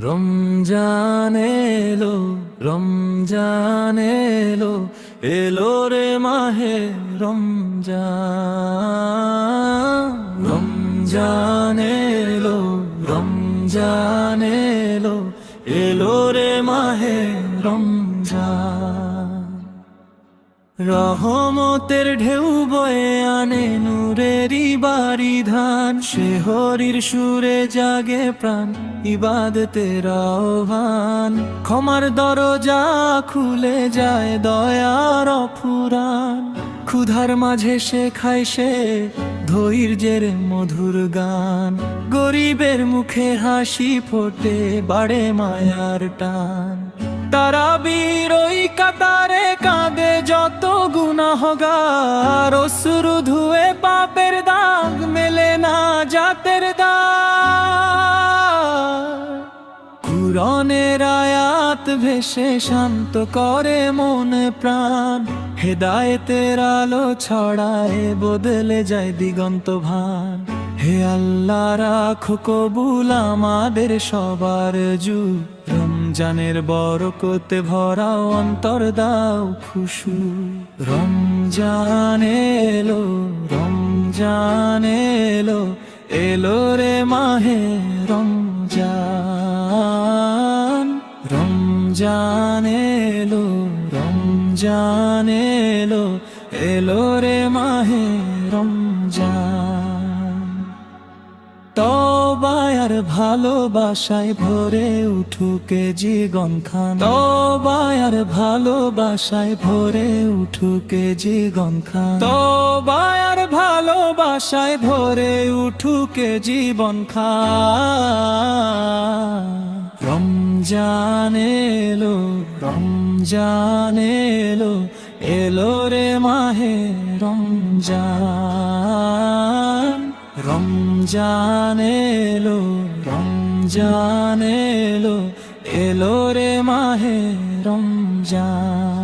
রমজান এলো, রমজান এলো, এলো রে মাহে রমজান। রমজান এলো, রমজান এলো, এলো রে মাহে রমজান। রহমতের ঢেউ বয়ে আনে নূরেরই বারিধান, শেহরির সুরে জাগে প্রাণ, ইবাদতের আহ্বান। ক্ষমার দরজা খুলে যায় দয়ার অফুরান, ক্ষুধার মাঝে শেখায় সে ধৈর্যের মধুর গান। গরিবের মুখে হাসি ফোটে, বাড়ে মায়ার টান। তারাবির ওই কাতারে কাঁদে যত গুনাহগার, অশ্রু ধুয়ে পাপের দাগ মেলে না জাতের দাগ। কুরআনের আয়াত ভেসে শান্ত করে মন প্রাণ, হেদায়েতের আলো ছড়ায় বদলে যায় দিগন্ত ভান। হে আল্লাহ রাখো কবুল আমাদের সবার যুগ, রমজানের বরকতে ভরাও অন্তর দাও খুশু। রমজান এলো, রমজান এলো, এলো রে মাহে রমজান। রমজান এলো, রমজান এলো, এলো রে মাহে রমজান। তওবায় আর ভালোবাসায় ভরে উঠুক জীবন খান, তওবায় আর ভালোবাসায় ভরে উঠুক জীবন খান, তওবায় আর ভালোবাসায় ভরে উঠুক জীবন খান। রমজান এলো, রমজান এলো, এলো রে মাহে রমজান। রমজান এলো, রমজান এলো, এলো রে মাহে রমজান।